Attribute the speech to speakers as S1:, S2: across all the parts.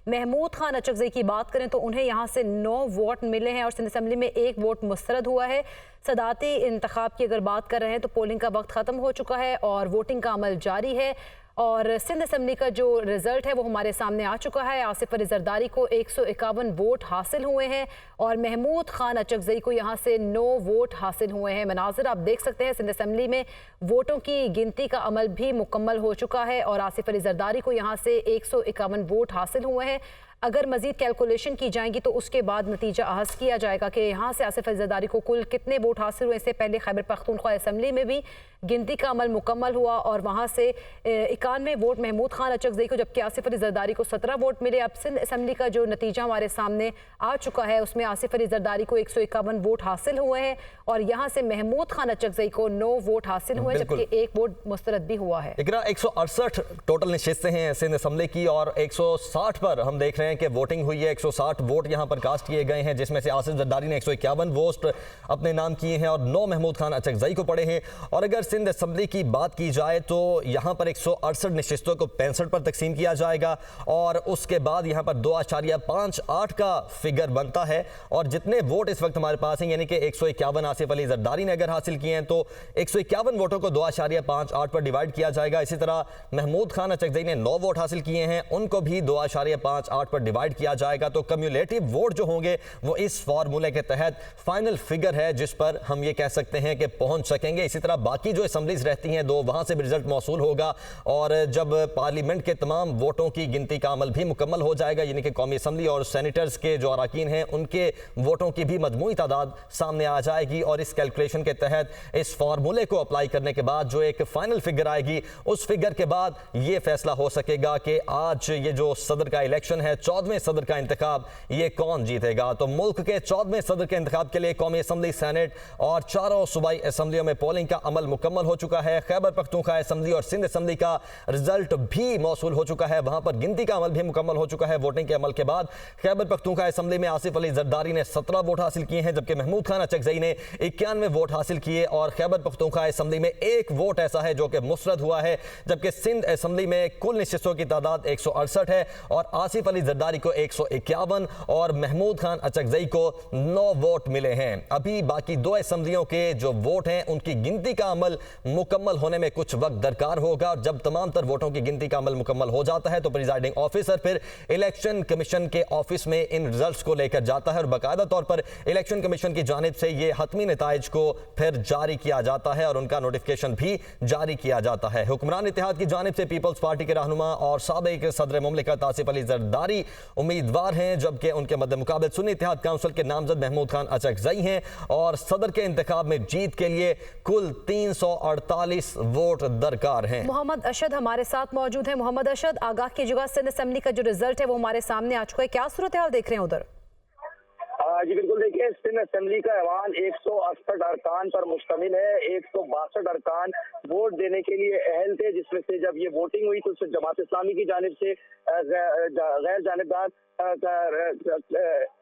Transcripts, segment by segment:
S1: महमूद खान अचकज़ई की बात करें तो उन्हें यहाँ से 9 वोट मिले हैं और सिंध असम्बली में 1 वोट मुस्तरद हुआ है। सदाती इंतखाब की अगर बात कर रहे हैं तो पोलिंग का वक्त ख़त्म हो चुका है और वोटिंग का अमल जारी है और सिंध असम्बली का जो रिजल्ट है वो हमारे सामने आ चुका है। आसिफ अली जरदारी को 151 वोट हासिल हुए हैं और महमूद खान अचकज़ई को यहाँ से 9 वोट हासिल हुए हैं। मनाज़िर आप देख सकते हैं, सिंध असम्बली में वोटों की गिनती का अमल भी मुकम्मल हो चुका है और आसिफ अली जरदारी को यहाँ से 151 वोट हासिल हुए हैं। अगर मजीद कैलकुलेशन की जाएंगी तो उसके बाद नतीजा अहस किया जाएगा कि यहाँ से आसिफ अली जरदारी को कुल कितने वोट हासिल हुए। इससे पहले खैबर पख्तूनख्वा असम्बली में भी गिनती का अमल मुकम्मल हुआ और वहाँ से 91 वोट महमूद खान अचकज़ई को जबकि आसिफ अली जरदारी को 17 वोट मिले। अब सिंध असम्बली का जो नतीजा हमारे सामने आ चुका है उसमें आसिफ अली जरदारी को 151 वोट हासिल हुए हैं और यहाँ से महमूद खान अचकज़ई को 9 वोट हासिल हुए जबकि 1 वोट मुस्तरद भी हुआ है।
S2: 168 टोटल नशिस्तें हैं सिंध असम्बली की और 160 पर हम देख रहे हैं कि वोटिंग हुई है। 160 वोट यहाँ पर कास्ट किए गए हैं जिसमें से आसिफ जरदारी ने 151 वोट अपने नाम किए हैं और 9 महमूद खान अचकज़ई को पड़े हैं। और अगर सिंध असम्बली की बात की जाए तो यहाँ पर 168 नशिस्तों को 65 पर तकसीम किया जाएगा और उसके बाद यहाँ पर 2.58 का फिगर बनता है और जितने वोट इस वक्त हमारे पास हैं यानी कि 151 आसिफ अली जरदारी ने अगर हासिल किए हैं तो 151 वोटों को 2.58 पर डिवाइड किया जाएगा। इसी तरह महमूद खान अचकज़ई ने 9 वोट हासिल किए हैं, उनको भी 2.58 पर डिवाइड किया जाएगा। तो कम्युलेटिव वोट जो होंगे वो इस फार्मूले के तहत फाइनल फिगर है जिस पर हम ये कह सकते हैं कि पहुंच सकेंगे। इसी तरह बाकी जो असम्बलीज रहती हैं 2 वहां से भी रिजल्ट मौसूल होगा और जब पार्लियामेंट के तमाम वोटों की गिनती का अमल भी मुकम्मल हो जाएगा यानी कि कौमी असम्बली और सेनेटर्स के जो अरकान हैं उनके वोटों की भी मजमूई तादाद सामने आ जाएगी और इस कैलकुलेशन के तहत इस फार्मूले को अप्लाई करने के बाद जो एक फाइनल फिगर आएगी उस फिगर के बाद ये फैसला हो सकेगा कि आज ये जो सदर का इलेक्शन है 14वें सदर का इंतखाब ये कौन जीतेगा। तो मुल्क के 14वें सदर के इंतखाब के लिए कौमी असम्बली, सेनेट और चारों सूबाई असम्बलियों में पोलिंग का अमल मुकम्मल हो चुका है। खैबर पख्तूनख्वा असम्बली और सिंध असम्बली का रिजल्ट भी मौसूल हो चुका है, वहां पर गिनती का अमल भी मुकम्मल हो चुका है। वोटिंग के अमल के बाद खैबर पख्तूनख्वा असम्बली में आसिफ अली जरदारी ने 17 वोट हासिल किए हैं जबकि महमूद खान अचकज़ई ने 91 वोट हासिल किए और खैबर पख्तूनख्वा असम्बली में 1 वोट ऐसा है जो कि मुस्तरद हुआ है जबकि सिंध असम्बली में कुल नशिस्तों की तादाद 168 है और आसिफ अली जरदारी को 151 और महमूद खान अचकज़ई को 9 वोट मिले हैं। अभी बाकी 2 असम्बलियों के जो वोट हैं उनकी गिनती का अमल मुकम्मल होने में कुछ वक्त दरकार होगा और जब तमाम तर वोटों की गिनती का अमल मुकम्मल हो जाता है तो प्रिजाइडिंग ऑफिसर फिर इलेक्शन कमीशन के ऑफिस में इन रिजल्ट्स को लेकर जाता है और बाकायदा तौर पर इलेक्शन कमीशन की जानिब से ये हतमी नताइज को फिर जारी किया जाता है और उनका नोटिफिकेशन भी जारी किया जाता है। हुक्मरान इत्तेहाद की जानिब से पीपल्स पार्टी के रहनुमा और साबिक सदर मुमलिकत आसिफ अली जरदारी उम्मीदवार हैं जबकि उनके मद्दे मुकाबले सुन्नी इत्तेहाद काउंसिल के नामजद महमूद खान अचकज़ई हैं और सदर के इंतखाब में जीत के लिए कुल 348 वोट दरकार हैं।
S1: मोहम्मद अशद हमारे साथ मौजूद है। मोहम्मद अशद, आगाह कीजिएगा, सिंध असम्बली का जो रिजल्ट है वो हमारे सामने आ चुका है, क्या सूरत हाल देख रहे हैं उधर?
S3: जी बिल्कुल, देखिए सिंध असम्बली का ऐवान 168 अरकान पर मुश्तमिल है। 162 अरकान वोट देने के लिए अहल थे जिसमें से जब ये वोटिंग हुई तो उसमें जमात इस्लामी की जानिब से गैर जानिबदार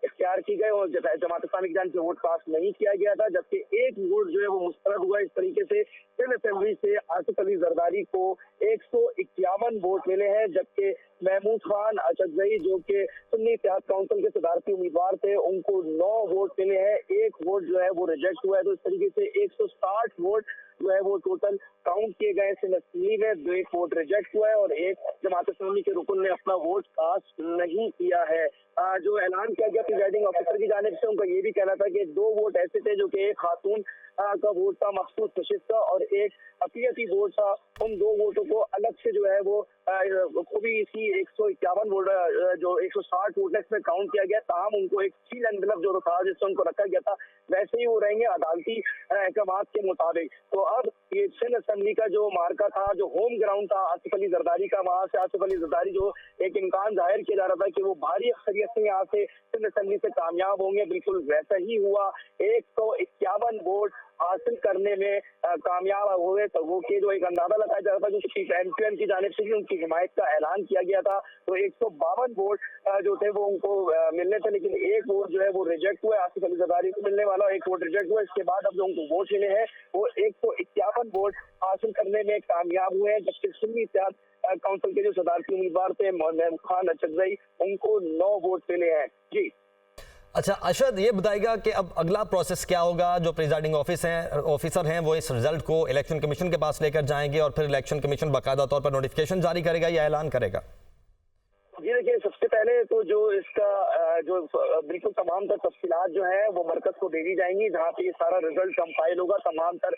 S3: इख्तियार की गए और जमात इस्लामी की जानिब से वोट कास्ट नहीं किया गया था जबकि 1 वोट जो है वो मुस्तरद हुआ। इस तरीके से सिंध असम्बली से आसिफ अली जरदारी को 151 वोट मिले हैं जबकि महमूद खान अचकज़ई जो कि सुन्नी इत्तेहाद काउंसिल के सदारती उम्मीदवार थे उनको 9 वोट मिले हैं, 1 वोट जो है वो रिजेक्ट हुआ है। तो इस तरीके से 160 वोट जो है वो टोटल काउंट किए गए सिंध असम्बली में, 1 वोट रिजेक्ट हुआ है और 1 जमात इस्लामी के रुकन ने अपना वोट कास्ट नहीं किया है। जो ऐलान किया गया प्रिजाइडिंग ऑफिसर की जानिब से उनका ये भी कहना था कि 2 वोट ऐसे थे जो कि एक खातून का वोट था मखसूस नशिस्त का और एक अक़लियती वोट था। उन 2 वोटों को अलग से जो है वो भी इसी 151 वोट जो 160 वोट में काउंट किया गया, ताहम उनको एक सील एनवेलप जो था जिससे उनको रखा गया था वैसे ही वो रहेंगे अदालती अहकामात के मुताबिक। तो अब ये सिंध असम्बली का जो मार्का था, जो होम ग्राउंड था आसिफ अली जरदारी का, वहां से आसिफ अली जरदारी जो एक इम्कान जाहिर किया जा रहा था कि वो भारी अक्सरियत से यहाँ से सिंध असम्बली से कामयाब होंगे, बिल्कुल वैसा ही हुआ। 151 वोट हासिल करने में कामयाब हुए तो वो के जो एक अंदाजा लगाया जा रहा था जो एमक्यूएम की जानिब से भी उनकी हिमायत का ऐलान किया गया था। तो 152 वोट जो थे वो उनको मिलने थे लेकिन 1 वोट जो है वो रिजेक्ट हुआ, आसिफ अली जरदारी को मिलने वाला 1 वोट रिजेक्ट हुआ। इसके बाद अब जो उनको वोट मिले हैं वो 151 वोट हासिल करने में कामयाब हुए हैं जबकि सुन्नी इत्तेहाद काउंसिल के जो सदारती उम्मीदवार थे महमूद खान अचकजई, उनको 9 वोट मिले हैं। जी
S2: अच्छा अरशद, ये बताएगा कि अब अगला प्रोसेस क्या होगा? जो प्रिजाइडिंग ऑफिसर हैं वो इस रिजल्ट को इलेक्शन कमीशन के पास लेकर जाएंगे और फिर इलेक्शन कमीशन बाकायदा तौर पर नोटिफिकेशन जारी करेगा या ऐलान करेगा?
S3: जी देखिए, सबसे पहले तो जो इसका जो बिल्कुल तमाम तर तफसीलात जो है वो मरकज को दे दी जाएंगी, जहाँ पे ये सारा रिजल्ट कंपाइल होगा। तमाम तर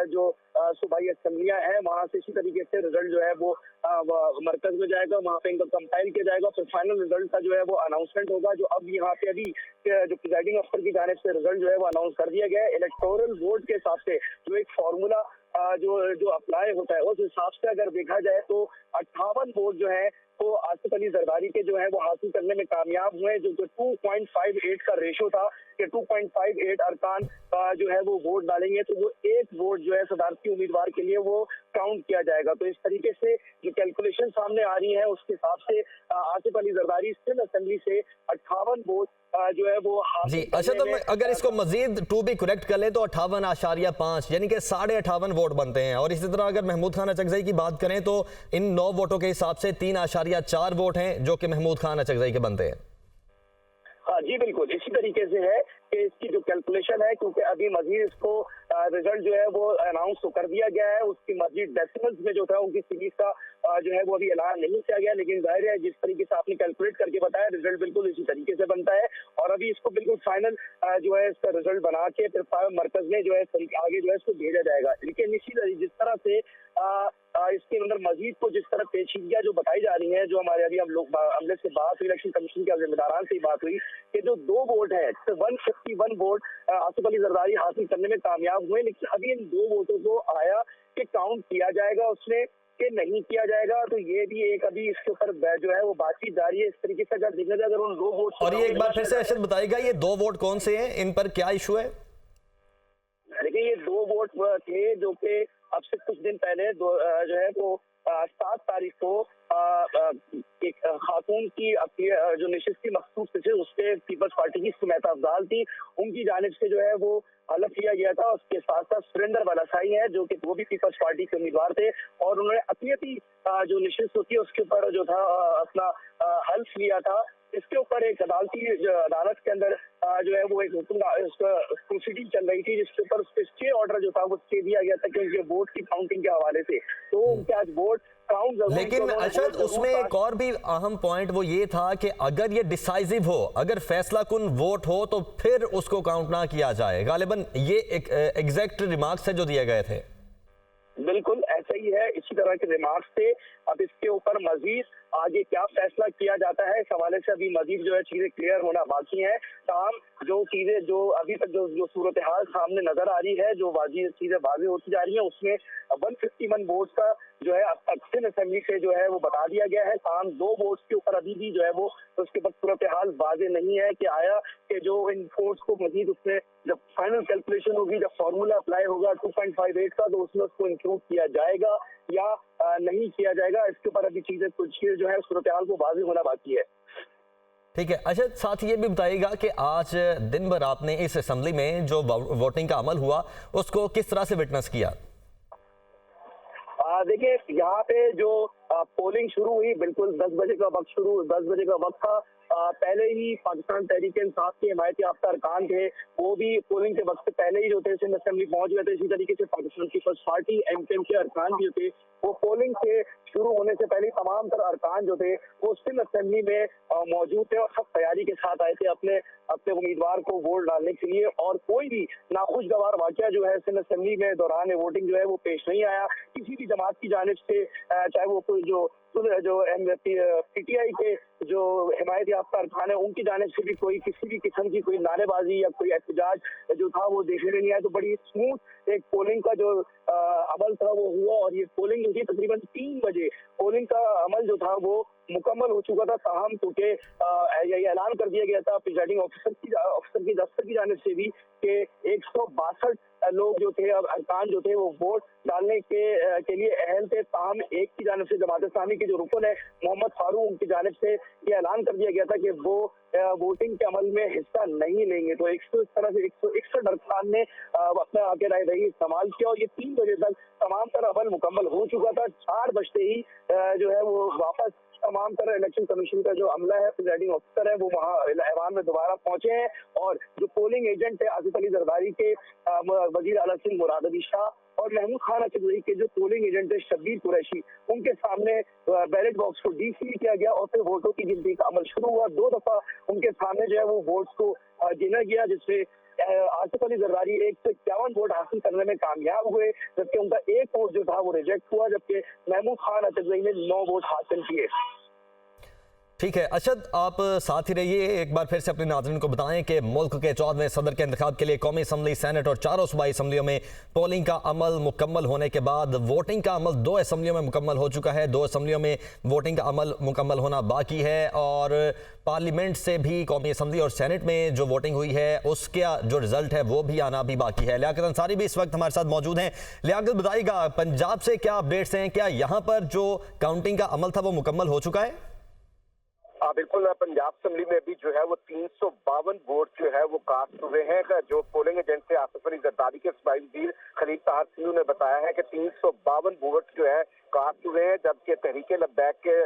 S3: जो सूबाई असम्बलियाँ हैं वहाँ से इसी तरीके से रिजल्ट जो है वो मरकज में जाएगा, वहाँ पे इनको कंपाइल किया जाएगा, फिर फाइनल रिजल्ट का जो है वो अनाउंसमेंट होगा। जो अब यहाँ पे अभी जो प्रिजाइडिंग अफसर की जानिब से रिजल्ट जो है वो अनाउंस कर दिया गया है। इलेक्टोरल वोट के हिसाब से जो एक फार्मूला जो अप्लाई होता है उस हिसाब से अगर देखा जाए तो 58 वोट जो है वो आसिफ अली जरदारी के जो है वो हासिल करने में कामयाब हुए, जो 2.58 का रेशो था कि 2.58 अरकान जो है वो वोट डालेंगे तो वो एक वोट जो है सदारती उम्मीदवार के लिए वो काउंट किया जाएगा। तो इस तरीके से जो कैलकुलेशन सामने आ रही है उसके हिसाब से आसिफ अली जरदारी सिंध असेंबली से 58 वोट जो है वो
S2: जी। अच्छा, तो अगर इसको मजीद टू बी करेक्ट कर ले तो 58.5 यानी कि 58.5 वोट बनते हैं। और इसी तरह अगर महमूद खान अचकजई की बात करें तो इन 9 वोटों के हिसाब से 3.4 वोट हैं जो कि महमूद खान अचकजई के बनते हैं।
S3: हाँ जी बिल्कुल, इसी तरीके से है कि इसकी जो कैलकुलेशन है, क्योंकि अभी मजीद इसको रिजल्ट जो है वो अनाउंस तो कर दिया गया है, उसकी मजीद डेसिमल्स में जो था उनकी सीरीज का जो है वो अभी ऐलान नहीं किया गया, लेकिन जाहिर है जिस तरीके से आपने कैलकुलेट करके बताया रिजल्ट बिल्कुल इसी तरीके से बनता है। और अभी इसको बिल्कुल फाइनल जो है इसका रिजल्ट बना के फिर मरकज में जो है आगे जो है इसको भेजा जाएगा। लेकिन इसी जिस तरह से इसके अंदर मजीद को जिस तरह पेचीदगियां जो बताई जा रही हैं, जो हमारे अभी हम लोग हमले से बात हुई, इलेक्शन कमीशन के जिम्मेदारान से बात हुई कि जो 2 वोट है 151 वोट आसिफ अली जरदारी हासिल करने में कामयाब हुए, लेकिन अभी इन 2 वोटों को आया कि काउंट किया जाएगा उसमें कि नहीं किया जाएगा, तो ये भी एक अभी इसके ऊपर जो है वो बातचीत जारी है। इस तरीके से अगर देखा जाए अगर उन 2 वोट
S2: और ये एक बार फिर से अरशद बताएगा ये 2 वोट कौन से हैं, इन पर क्या इशू है?
S3: देखिए, ये 2 वोट थे जो कि अब से कुछ दिन पहले जो है वो 7 तारीख को एक खातून की जो नशिस्ती मखसूस थे उससे पीपल्स पार्टी की सुमैता अफजाल थी, उनकी जानिब से जो है वो हलफ लिया गया था। उसके साथ साथ सुरेंद्र बालासाही है जो कि वो भी पीपल्स पार्टी के उम्मीदवार थे, और उन्होंने अक़लियती जो नशिस्त होती है उसके ऊपर जो था अपना हल्फ लिया था। इसके ऊपर एक अदालत के अंदर जो है वो एक प्रोसीडिंग चल रही थी, जिसके ऊपर उसके स्टे ऑर्डर जो था वो स्टे दिया गया था कि उनके वोट की काउंटिंग के हवाले से, तो उनके आज वोट काउंट जरूर।
S2: लेकिन अरशद उसमें एक और भी अहम पॉइंट वो ये था कि अगर ये डिसाइसिव हो, अगर फैसला कुन वोट हो तो फिर उसको काउंट ना किया जाए। गालिबन ये एक एग्जैक्ट रिमार्क्स है जो दिए गए थे।
S3: बिल्कुल ऐसा ही है, इसी तरह के रिमार्क्स थे। अब इसके ऊपर मजीद आगे क्या फैसला किया जाता है इस हवाले से अभी मजीद जो है चीजें क्लियर होना बाकी है। तमाम जो चीजें जो अभी तक जो सूरत हाल सामने नजर आ रही है, जो चीजें वाज़ेह होती जा रही है, उसमें 151 वोट का जो है अब तक सिंध असेंबली से जो है वो बता दिया गया है। तमाम 2 वोट्स के ऊपर अभी भी जो है वो उसके बाद सूरत हाल वाज़ेह नहीं है कि आया कि जो इन वोट्स को मजीद उसमें जब फाइनल कैलकुलेशन होगी, जब फॉर्मूला अप्लाई होगा 2.58 का, तो उसमें उसको इंक्लूड किया जाएगा या नहीं किया जाएगा। इसके ऊपर अभी चीजें कुछ जो है सूरत हाल को वाज़ेह होना बाकी है।
S2: ठीक है अच्छा, साथ ही ये भी बताइएगा कि आज दिन भर आपने इस असेंबली में जो वोटिंग का अमल हुआ उसको किस तरह से विटनेस किया?
S3: देखिए, यहाँ पे जो पोलिंग शुरू हुई बिल्कुल 10 बजे का वक्त था। पहले ही पाकिस्तान तहरीक इंसाफ के हिमायती याफ्ता अरकान थे, वो भी पोलिंग के वक्त से पहले ही जो थे सिंध असेंबली पहुंच गए थे। इसी तरीके से पाकिस्तान पीपल्स पार्टी एमकेएम के अरकान भी थे, वो पोलिंग के शुरू होने से पहले तमाम तर अरकान जो थे वो सिंध असेंबली में मौजूद थे और सब तैयारी के साथ आए थे अपने उम्मीदवार को वोट डालने के लिए। और कोई भी नाखुशगवार वाकया जो है सिंध असेंबली में दौरान वोटिंग जो है वो पेश नहीं आया किसी भी जमात की जानिब से, चाहे वो कोई जो पीटीआई के जो हिमायत याफ्ता अरकान है उनकी जानिब से भी कोई किसी भी किस्म की कोई नारेबाजी या कोई एहतजाज जो था वो देखने में नहीं आया। तो बड़ी स्मूथ एक पोलिंग का जो अमल था वो हुआ, और ये पोलिंग जो थी तकरीबन 3 बजे पोलिंग का अमल जो था वो मुकम्मल हो चुका था। ताहम क्योंकि ये ऐलान कर दिया गया था प्रिजाइडिंग ऑफिसर की दफ्तर की जानिब से भी कि 162 लोग जो थे, अब अरकान जो थे वो वोट डालने के लिए अहल थे। ताहम एक की जानिब से जमात इस्लामी के जो रुकन है मोहम्मद फारूक, उनकी जानिब से ये ऐलान कर दिया गया था कि वो वोटिंग के अमल में हिस्सा नहीं लेंगे। तो इस तरह से 161 अरकान ने अपने आगे राय रही इस्तेमाल किया और ये 3 बजे तक तमाम तरह अमल मुकम्मल हो चुका था। 4 बजते ही जो है वो वापस तमाम तरह इलेक्शन कमीशन का जो अमला है, प्रिजाइडिंग ऑफिसर है, वो वहाँ ऐवान में दोबारा पहुंचे हैं और जो पोलिंग एजेंट है आसिफ अली जरदारी के वजीर आला सिंह मुराद अली शाह और महमूद खान अचगई के जो पोलिंग एजेंट है शब्बीर कुरैशी, उनके सामने बैलेट बॉक्स को डीसील किया गया और फिर वोटों की गिनती का अमल शुरू हुआ। 2 दफा उनके सामने जो है वो वोट्स को गिना गया, जिसमें आसिफ अली जरदारी 151 वोट हासिल करने में कामयाब हुए, जबकि उनका एक वोट जो था वो रिजेक्ट हुआ, जबकि महमूद खान अचगई ने 9 वोट हासिल किए।
S2: ठीक है अरशद, आप साथ ही रहिए। एक बार फिर से अपने नाज़रीन को बताएं कि मुल्क के 14वें सदर के इंतखाब के लिए कौमी असम्बली, सेनेट और 4 सूबाई असम्बलियों में पोलिंग का अमल मुकम्मल होने के बाद वोटिंग का अमल 2 असम्बलियों में मुकम्मल हो चुका है। 2 असम्बलियों में वोटिंग का अमल मुकम्मल होना बाकी है और पार्लियामेंट से भी कौमी असम्बली और सेनेट में जो वोटिंग हुई है उसका जो रिजल्ट है वो भी आना भी बाकी है। लियाकत अंसारी भी इस वक्त हमारे साथ मौजूद हैं। लियाकत, बताइएगा पंजाब से क्या अपडेट्स हैं? क्या यहाँ पर जो काउंटिंग का अमल था वो मुकम्मल हो चुका है?
S4: बिल्कुल, पंजाब असेंबली में भी जो है वो 352 वोट जो है वो कास्ट हुए हैं। जो पोलिंग एजेंट थे आसिफ अली जरदारी के सूबाई वजीर खलील ताहर सिंधू ने बताया है कि 352 वोट जो है कास्ट हुए हैं, जबकि तहरीके लब्बैक के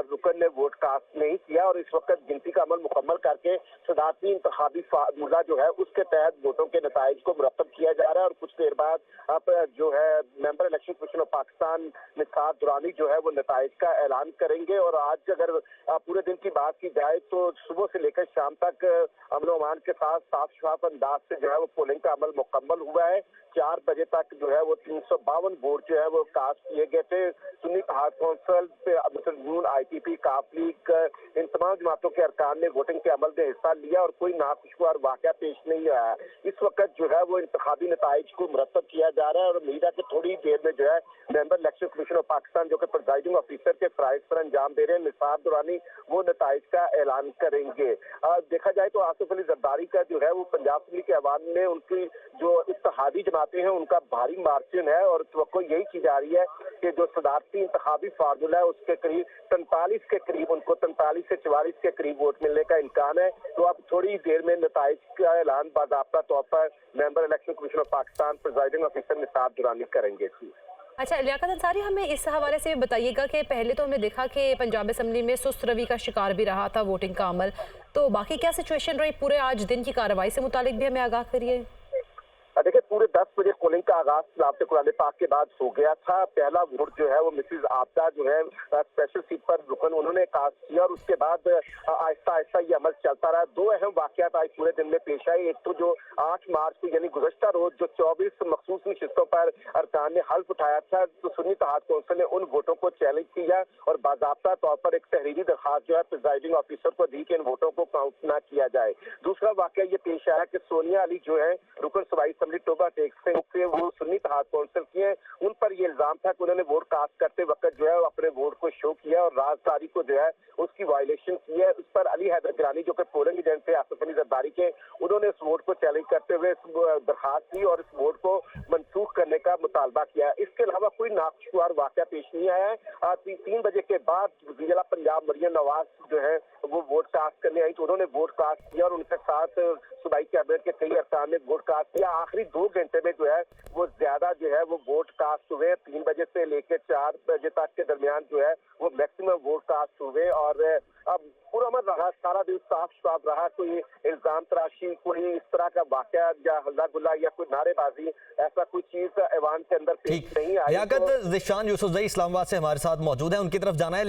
S4: रुकन ने वोट कास्ट नहीं किया और इस वक्त गिनती का अमल मुकम्मल करके सदारती इंतखाबी फार्मूला जो है उसके तहत वोटों के नताइज को मुरतब किया जा रहा है और कुछ देर बाद अब जो है member election commission of Pakistan Nisar Durani जो है वो नताइज का ऐलान करेंगे। और आज अगर पूरे दिन की बात की जाए तो सुबह से लेकर शाम तक अमन अमान के साथ साफ शफाफ अंदाज से जो है वो पोलिंग का अमल मुकम्मल हुआ है। 4 बजे तक जो है वो 352 वोट जो है वो कास्ट किए गए थे। सुन्नी इत्तेहाद कौंसिल, मुस्लिम IPP, काफ लीग, इन तमाम जमातों के अरकान ने वोटिंग के अमल में हिस्सा लिया और कोई नाखुशगवार वाकया पेश नहीं आया। इस वक्त जो है वो इंतखाबी नताइज को मुरतब किया जा रहा है और उम्मीद है कि थोड़ी देर में जो है member election commission of Pakistan जो कि प्रिजाइडिंग ऑफिसर के फराइज पर अंजाम दे रहे हैं निसार दुरानी, वो नताइज का ऐलान करेंगे। देखा जाए तो आसिफ अली जरदारी का जो है वो पंजाब असेंबली के अवाम में उनकी जो इत्तेहादी जमातें हैं उनका भारी मार्जिन है और तवक्को यही की जा रही है कि जो सदारती इंतखाबी फार्मूला है उसके करीब 43 के करीब, उनको 43 से 44 के करीब वोट मिलने का इम्कान है। तो अब थोड़ी देर में नताइज का ऐलान बाज़ाब्ता तौर पर member election commission of Pakistan presiding officer Nisar Durani करेंगे।
S1: अच्छा लियाकत अंसारी, हमें इस हवाले से बताइएगा कि पहले तो हमने देखा कि पंजाब असेंबली में सुस्त रवि का शिकार भी रहा था वोटिंग का अमल, तो बाकी क्या सिचुएशन रही पूरे आज दिन की कार्रवाई से मुतालिक भी हमें आगाह करिए।
S4: देखिए, पूरे 10 बजे पोलिंग का आगाज तिलावत कुरान पाक के बाद हो गया था। पहला वोट जो है वो मिसेज आपदा जो है स्पेशल सीट पर रुकन उन्होंने कास्ट किया और उसके बाद आहिस्ता आहिस्ता ये अमल चलता रहा। 2 अहम वाकयात आज पूरे दिन में पेश आए। एक तो जो 8 मार्च को यानी गुज़श्ता रोज जो 24 मखसूस नशिस्तों पर अरकान ने हल्फ उठाया था, तो सुन्नी इत्तेहाद कौंसिल ने उन वोटों को चैलेंज किया और बाज़ाब्ता तौर पर एक तहरीरी दरखास्त जो है प्रिजाइडिंग ऑफिसर को दी कि इन वोटों को काउंट ना किया जाए। दूसरा वाकया ये पेश आया कि सोनिया अली जो है रुकन सूबाई असेंबली टोबा टेक्स से वो सुन्नी इत्तेहाद कौंसिल की है, उन पर ये इल्जाम था कि उन्होंने वोट कास्ट करते वक्त जो है अपने वोट को शो किया और राजदारी को जो है उसकी वायलेशन की है। उस पर अली हैदर गिलानी जो कि पोलिंग एजेंट थे आसिफ अली जरदारी के, उन्होंने इस वोट को चैलेंज करते हुए दरखास्त दी और इस वोट को मनसूख करने का मुतालबा किया। इसके अलावा कोई नाखुशगवार वाकया पेश नहीं आया है। 3 बजे के बाद वज़ीर पंजाब मरियम नवाज जो है वो वोट कास्ट करने आई तो उन्होंने वोट कास्ट किया और उनके साथ सूबाई कैबिनेट के कई अरकान ने वोट कास्ट किया। आखिरी 2 घंटे में जो है वो ज्यादा जो है वो वोट कास्ट हुए। 3 बजे से लेकर 4 बजे तक के दरमियान जो है वो मैक्सिमम वोट कास्ट हुए और अब पूरा अमल रहा, सारा दिन साफ शफाफ रहा। कोई इल्जाम तराशी, कोई इस तरह का वाकया या हल्ला गुल्ला या कोई नारेबाजी, ऐसा कोई चीज ऐवान के अंदर पेश नहीं आई।
S2: लियाकत ज़िशान यूसुफ़ज़ई इस्लामाबाद से हमारे साथ मौजूद है, उनकी तरफ जाना है।